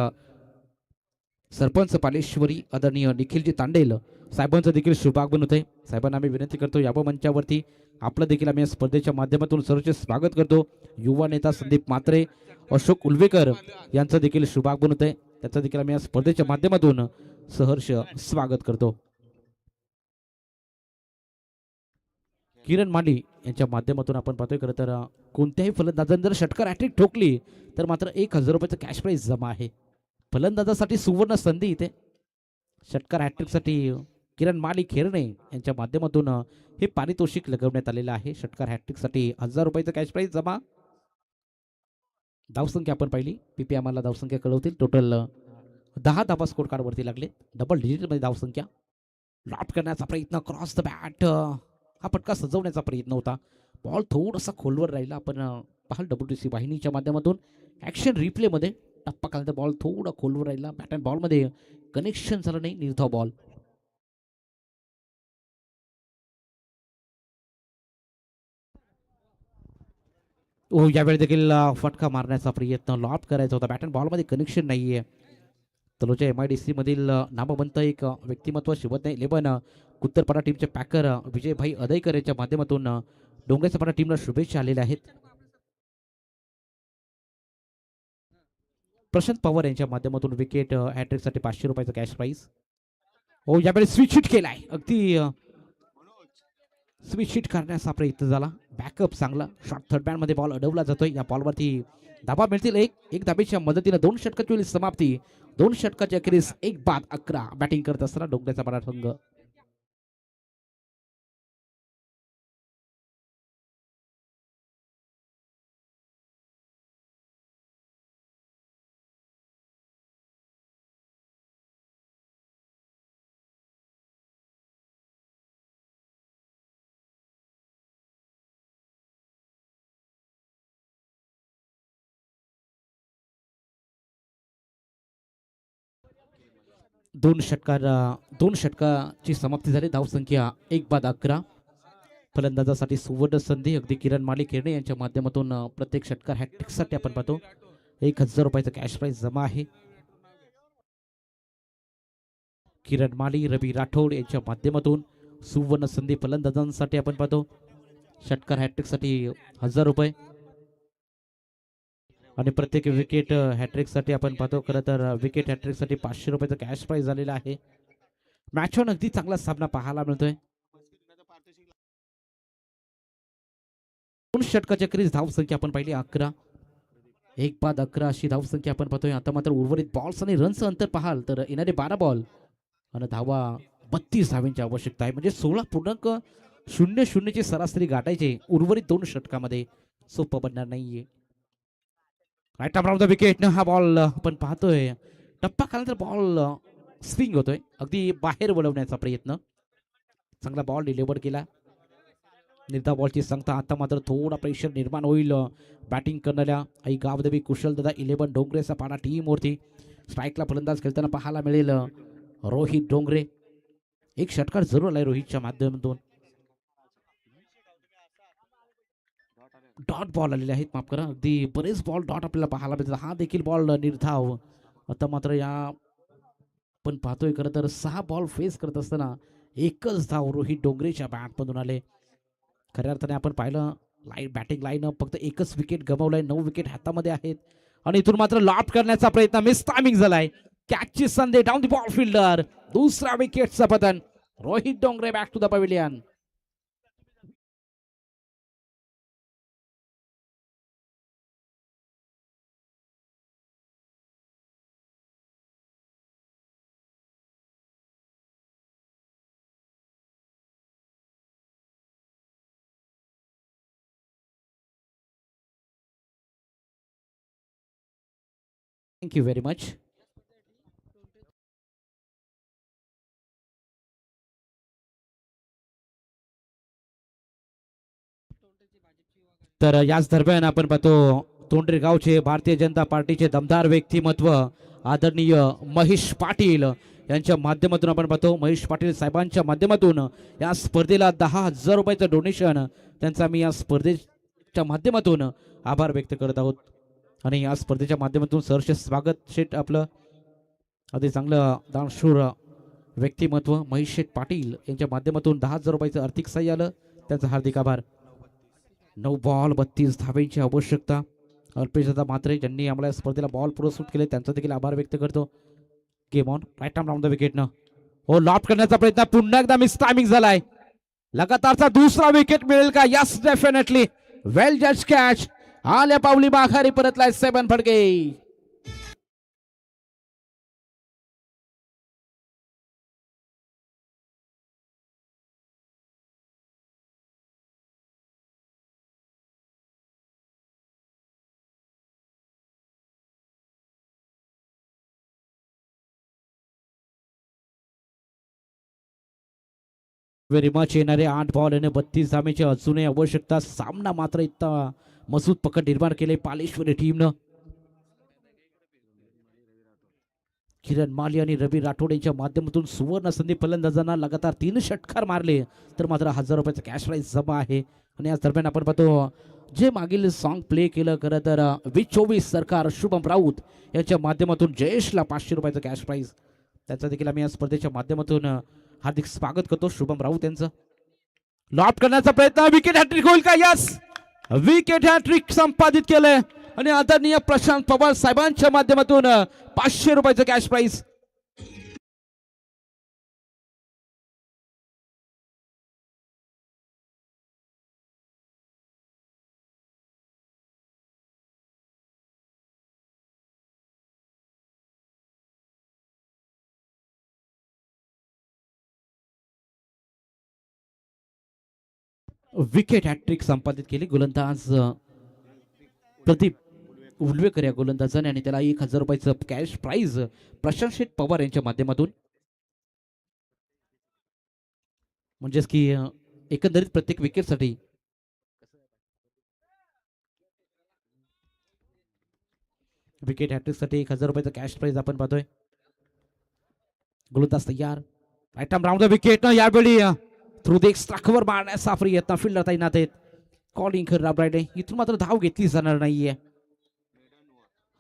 सरपंच पालेश्वरी आदरणीय निखिलजी तांडेल साहेबांचं देखील शुभागमन होतंय. साहेबांना आम्ही विनंती करतो यावं मंचावरती. आपलं देखील आम्ही या स्पर्धेच्या माध्यमातून सरचे स्वागत करतो. युवा नेता संदीप म्हात्रे, अशोक उलवेकर यांचं देखील शुभागमन होतंय. त्याचं देखील आम्ही या स्पर्धेच्या माध्यमातून सहर्ष स्वागत करतो. किरण मांडी यांच्या माध्यमातून आपण पाहतोय खरं तर कोणत्याही फलंदाजाने जर षटकार हॅट्रिक ठोकली तर मात्र 1000 रुपयाचं कॅश प्राईज जमा आहे. फलंदाजासाठी सुवर्ण संधी इथे. षटकार हॅट्रिकसाठी किरण माली खेरणे यांच्या माध्यमातून हे पारितोषिक लगवण्यात आलेलं आहे. षटकार हॅट्रिकसाठी 1000 रुपयाचं कॅश प्राईज जमा. धावसंख्या आपण पाहिली. पीपी आम्हाला धावसंख्या कळवतील. टोटल 10 धावा स्कोर कार्डवरती लागले. डबल डिजिटमध्ये धावसंख्या. लॉट करण्याचा प्रयत्न, क्रॉस द बॅट, हा फटका सजवण्याचा प्रयत्न होता. बॉल थोडासा खोलवर राहिला. आपण पाहाल WTC वाहिनीच्या माध्यमातून ॲक्शन रिप्लेमध्ये टप्पा काढल्यानंतर बॉल थोडा खोलवर राहिला. बॅट अँड बॉलमध्ये कनेक्शन झालं नाही. निर्धाव बॉल. हो, यावेळी देखील फटका मारण्याचा प्रयत्न, लॉप करायचा होता. बॅट अँड बॉलमध्ये कनेक्शन नाहीये. तलोच्या MIDC मधील नामवंत एक व्यक्तिमत्व शिवज्ञ 11 उत्तरपाडा टीमचे पॅकर विजयभाई अदैकर यांच्या माध्यमातून डोंगरेसपाडा टीमला शुभेच्छा आलेल्या आहेत. प्रशांत पवार यांच्या माध्यमातून विकेट हॅट्रिकसाठी 500 रुपयाचं कॅश प्राईज. हो, यावेळी स्विच हिट केलाय. अगदी स्विच हिट करण्याचा प्रयत्न झाला. बॅकअप चांगला. शॉर्ट थर्ड बॅट मध्ये बॉल अडवला जातोय. या बॉलवरती धाबा मिळतील. एक धाबेच्या मदतीने 2 षटकाची होईल समाप्ती. 2 षटकाच्या अखेरीस 1-11 बॅटिंग करत असताना डोंगरेचा पाडा संघ. दोन षटकाची समाप्ती झाली. धावसंख्या 1-11. फलंदाजासाठी सुवर्ण संधी. अगदी किरण माली खेरणे यांच्या माध्यमातून प्रत्येक षटकार हॅट्रिकसाठी आपण पाहतो 1000 रुपयाचं कॅश प्राईज जमा आहे. किरण माली, रवी राठोड यांच्या माध्यमातून सुवर्ण संधी फलंदाजांसाठी आपण पाहतो. षटकार हॅट्रिकसाठी 1000 रुपये आणि प्रत्येक विकेट हॅट्रिकसाठी आपण पाहतो खरं तर विकेट हॅट्रिकसाठी 500 रुपयाचं कॅश प्राईज झालेला आहे. मॅचवर अगदी चांगला सामना पाहायला मिळतोय. 2 षटकाच्या क्रीज धावसंख्या आपण पाहिली 11. 1-11 अशी धावसंख्या आपण पाहतोय. आता मात्र उर्वरित बॉल्स आणि रनचं अंतर पाहाल तर येणारे 12 बॉल आणि धावा 32 धावांची आवश्यकता आहे. म्हणजे 16.00 ची सरासरी गाठायचे उर्वरित 2 षटकामध्ये. सोपं बनणार नाहीये. राईट अराउंड द विकेट हा बॉल आपण पाहतोय. टप्पा खाल्यानंतर बॉल स्विंग होतोय. अगदी बाहेर वळवण्याचा प्रयत्न. चांगला बॉल डिलिव्हर केला. निर्धाव बॉलची सांगता. आता मात्र थोडा प्रेशर निर्माण होईल बॅटिंग करणाऱ्या आई गावदेवी कुशल दादा 11 डोंगरेचा पाडा टीमवरती. स्ट्राईकला फलंदाज खेळताना पाहायला मिळेल रोहित डोंगरे. एक षटकार जरूर आलाय रोहितच्या माध्यमातून. डॉट बॉल आलेले आहेत, माफ करा. अगदी बरेच बॉल डॉट आपल्याला पाहायला मिळतात. हा देखील बॉल निर्धाव. आता मात्र या पण पाहतोय खरं तर 6 बॉल फेस करत असताना एकच धाव रोहित डोंगरेच्या बॅटमधून आले. खऱ्या अर्थाने आपण पाहिलं लाईन बॅटिंग लाईन फक्त एकच विकेट गमावलाय, 9 विकेट हातामध्ये आहेत आणि इथून मात्र लॉफ्ट करण्याचा प्रयत्न मिस टायमिंग झालाय. कॅचची संधी डाऊन द बॉल फिल्डर, दुसरा विकेटचं पतन. Rohit Dongre back to the pavilion. Thank you very much. तर याच दरम्यान आपण पाहतो तोंडरे गावचे भारतीय जनता पार्टीचे दमदार व्यक्तिमत्व आदरणीय महेश पाटील यांच्या माध्यमातून आपण पाहतो महेश पाटील साहेबांच्या माध्यमातून या स्पर्धेला 10,000 रुपयाचं डोनेशन त्यांचा मी या स्पर्धेच्या माध्यमातून आभार व्यक्त करत आहोत. आणि या स्पर्धेच्या माध्यमातून सहर्ष स्वागत शेठ आपलं अगदी चांगलं दानशूर व्यक्तिमत्व महेश शेठ पाटील यांच्या माध्यमातून 10,000 रुपयाचं आर्थिक सहाय्य आलं, त्यांचा हार्दिक आभार. 9 बॉल 32 धाब्यांची आवश्यकता. अल्पेश दादा म्हात्रे ज्यांनी आम्हाला या स्पर्धेला बॉल पुरस्कृत केले त्यांचा देखील आभार व्यक्त करतो. Game on right arm round the विकेटनं हो लॉफ्ट करण्याचा प्रयत्न पुन्हा एकदा मिस टायमिंग झालाय. लगातारचा दुसरा विकेट मिळेल का? Yes definitely. वेल जज कॅच. आल्या पावली माघारी परतलाय 7 फडके. Very much. येणारे 8 बॉल आणि 32 धाब्याची अजूनही आवश्यकता. सामना मात्र इतका मजबूत पकड निर्माण केले पालेश्वरी टीमनं. किरण माली आणि रवी राठोड यांच्या माध्यमातून सुवर्ण संधी फलंदाजांना लगातार 3 षटकार मारले तर मात्र 1,000 रुपयाचा कॅश प्राईज जमा आहे. आणि या दरम्यान आपण पाहतो जे मागील सॉन्ग प्ले केलं खरं तर 2024 सरकार शुभम राऊत यांच्या माध्यमातून जयेशला 500 रुपयाचं कॅश प्राईज, त्याचा देखील आम्ही या स्पर्धेच्या माध्यमातून हार्दिक स्वागत करतो शुभम राऊत यांचं. लॉफ्ट करण्याचा प्रयत्न, विकेट हॅट्रिक होईल का? यस, विकेट हॅट्रिक संपादित केलंय आणि आदरणीय प्रशांत पवार साहेबांच्या माध्यमातून 500 रुपयाचं कॅश प्राईज. विकेट हॅट्रिक संपादित केली गोलंदाज प्रदीप उलवेकर या गोलंदाजाने आणि त्याला 1,000 रुपयाचं कॅश प्राईज प्रशांत शेठ पवार यांच्या माध्यमातून. म्हणजेच की एकंदरीत प्रत्येक विकेटसाठी विकेट हॅट्रिकसाठी 1,000 रुपयाचं कॅश प्राईज आपण पाहतोय. गोलंदाज तयार. Right arm round the wicket. यावेळी थ्रू द एक्स्ट्रा कव्हर मारण्याचा प्रयत्न फिल्डर तैनात आहेत. कॉलिंग खराब राहिले. इथून मात्र धाव घेतली जाणार नाहीये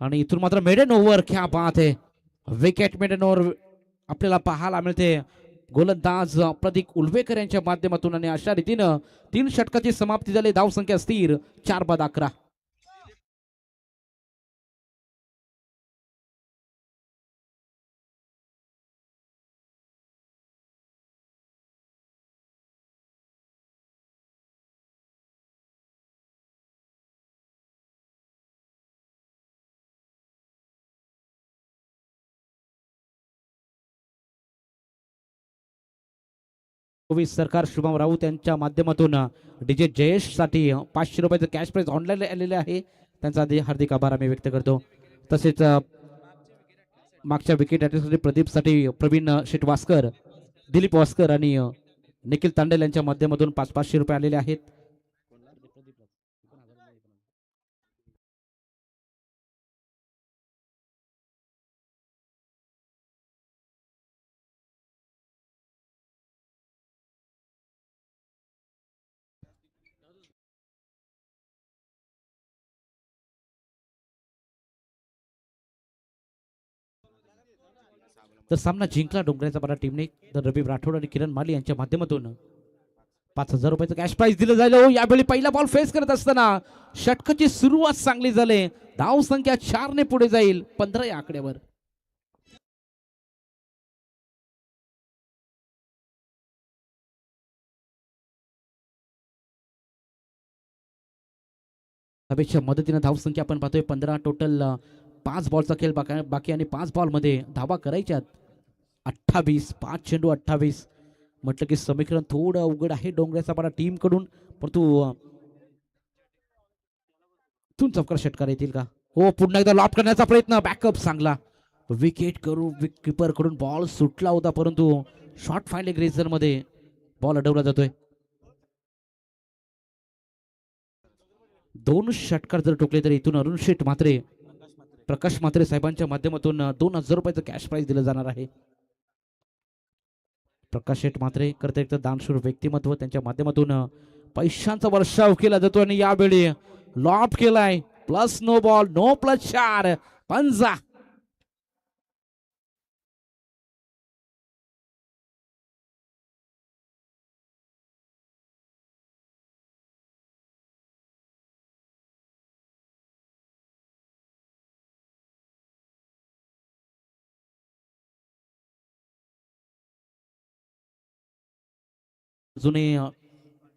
आणि इथून मात्र मेडन ओव्हर. क्या बात आहे. विकेट मेडन ओव्हर आपल्याला पाहायला मिळते गोलंदाज प्रदीप उलवेकर यांच्या माध्यमातून आणि अशा रीतीनं 3 षटकाची समाप्ती झाली. धाव संख्या स्थिर 4-11. सरकार शुभम राऊत यांच्या माध्यमातून डीजे जयेश साठी 500 रुपयाचं कॅश प्राईज ऑनलाईन आलेले आहे, त्यांचा हार्दिक आभार आम्ही व्यक्त करतो. तसेच मागच्या विकेट साठी प्रदीप साठी प्रवीण शेटवास्कर, दिलीप वास्कर आणि निखिल तांडेल यांच्या माध्यमातून 500 रुपये आलेले आहेत. तर सामना जिंकला डोंगराचा पाडा टीमने. तर रवी राठोड आणि किरण माली यांच्या माध्यमातून ₹5,000 कॅश प्राइज दिलं जाईल. हो, यावेळी पहिला बॉल फेस करत असताना षटकाची सुरुवात चांगली झाली. धाव संख्या 4 ने पुढे जाईल 15 या आकड्यावर. सभेच्या मदतीने धाव संख्या आपण पाहतोय 15 टोटल. 5 बॉलचा खेळ बाकी आणि 5 बॉल मध्ये धावा करायच्यात 28. 5 चेंडू 28. म्हटलं की समीकरण थोडं अवघड आहे डोंगऱ्याचा पाडा टीम कडून, परंतु तून चौकार षटकार येतील का? हो, पुन्हा एकदा लॉप करण्याचा प्रयत्न. बॅकअप चांगला. विकेट कीपर कडून बॉल सुटला होता, परंतु शॉर्ट फाइंडिंग रेझर मध्ये बॉल अडवला जातोय. 2 षटकार जर टोकले तर इथून अरुण शेठ म्हात्रे, प्रकाश म्हात्रे साहेबांच्या माध्यमातून ₹2,000 कॅश प्राइज दिलं जाणार आहे. प्रकाश शेठ म्हात्रे करते एक दानशूर व्यक्तिमत्व, त्यांच्या माध्यमातून पैशांचा वर्षाव केला जातो आणि यावेळी लॉप केलाय. Plus no ball, no plus 4 पंजा. जुने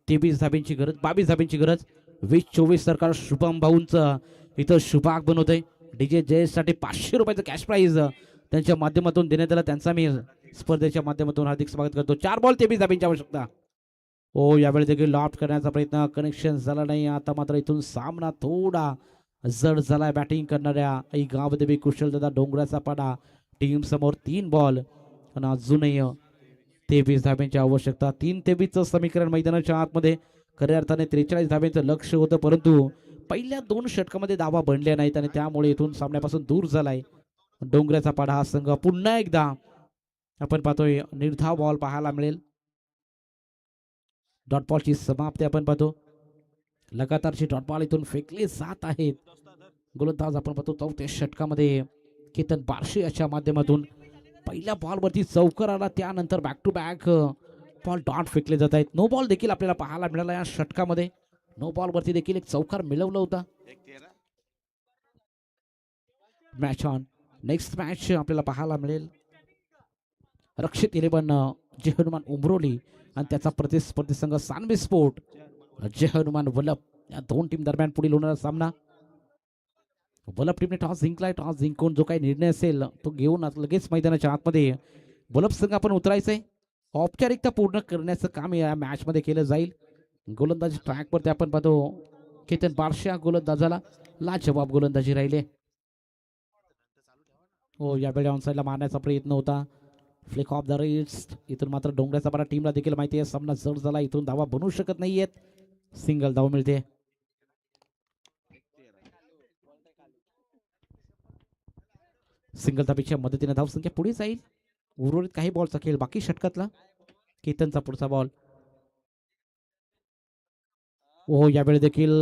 23 धाब्यांची गरज, 22 धाब्यांची गरज. 20-24 सरकार शुभम भाऊंचं इथं शुभागमन होतंय. डीजे जयेश साठी ₹500 कॅश प्राइज त्यांच्या माध्यमातून देण्यात आला. त्यांचा मी स्पर्धेच्या माध्यमातून हार्दिक स्वागत करतो. 4 बॉल 23 धाब्यांची आवश्यकता. हो, यावेळी देखील लॉफ्ट करण्याचा प्रयत्न, कनेक्शन झाला नाही. आता मात्र इथून सामना थोडा जड झालाय. बॅटिंग करणाऱ्या गावदेवी कुशलदादा डोंगराचा पाडा टीम समोर 3 बॉल आणि अजूनही 23 धाब्यांची आवश्यकता. 3-23चं समीकरण मैदानाच्या आतमध्ये. खऱ्या अर्थाने 43 धाब्यांचं लक्ष होतं, परंतु पहिल्या 2 षटकामध्ये धावा बनल्या नाहीत आणि त्यामुळे इथून सामन्यापासून दूर झालाय डोंगराचा पाडा हा संघ. पुन्हा एकदा आपण पाहतोय निर्धाव बॉल पाहायला मिळेल. डॉट बॉलची समाप्ती आपण पाहतो. लगातारची डॉट बॉल इथून फेकले जात आहेत. गोलंदाज आपण पाहतो 4थ्या षटकामध्ये केतन बारशे याच्या माध्यमातून पहिल्या बॉलवरती चौकार आला, त्यानंतर back to back ball dot फेकले जात आहेत. नो बॉल देखील आपल्याला पाहायला मिळाला या षटकामध्ये. नो बॉल वरती देखील एक चौकार मिळवला होता. Match on. नेक्स्ट मॅच आपल्याला पाहायला मिळेल रक्षित 11 जय हनुमान उमरोली आणि त्याचा प्रतिस्पर्धी संघ सानवी स्पोर्ट जय हनुमान वलप. या 2 टीम दरम्यान पुढील होणारा सामना. वलप टीमने टॉस जिंकलाय. टॉस जिंकून जो काही निर्णय असेल तो घेऊन लगेच मैदानाच्या आतमध्ये वलप संघ आपण उतरायचंय. औपचारिकता पूर्ण करण्याचं काम या मॅच मध्ये केलं जाईल. गोलंदाजी ट्रॅक वरती आपण पाहतो केतन बारशा गोलंदाजाला लाजवाब गोलंदाजी राहिले. हो, यावेळी ऑनसाइडला मारण्याचा प्रयत्न होता. Flick of the wrist. इथून मात्र डोंगराचा पाडा टीमला देखील माहिती आहे सामना जड झाला. इथून धावा बनवू शकत नाहीयेत. सिंगल धाव मिळते. सिंगल धाबीच्या मदतीने धाव संख्या पुढे जाईल. उर्वरित काही बॉलचा खेळ बाकी षटकातला. केतनचा पुढचा बॉल. ओ, यावेळी देखील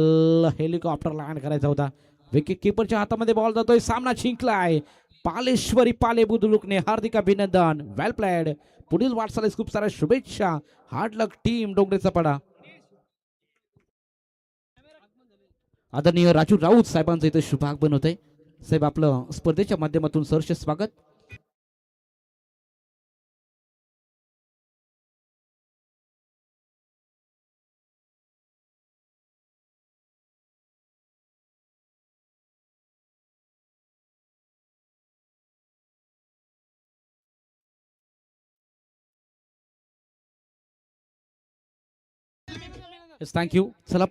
हेलिकॉप्टर लँड करायचा होता. विकेट किपरच्या हातामध्ये बॉल जातोय. सामना जिंकलाय पालेश्वरी पाले बुद्रुकने. हार्दिक अभिनंदन. वेल प्लेड. पुढील वाटचालीस खूप साऱ्या शुभेच्छा. हार्ड लक टीम डोंगरेचा पाडा. आदरणीय राजू राऊत साहेबांचं इथे शुभागमन होतंय. साहेब, आपलं स्पर्धेच्या माध्यमातून सहर्ष स्वागत. थँक्यू. चला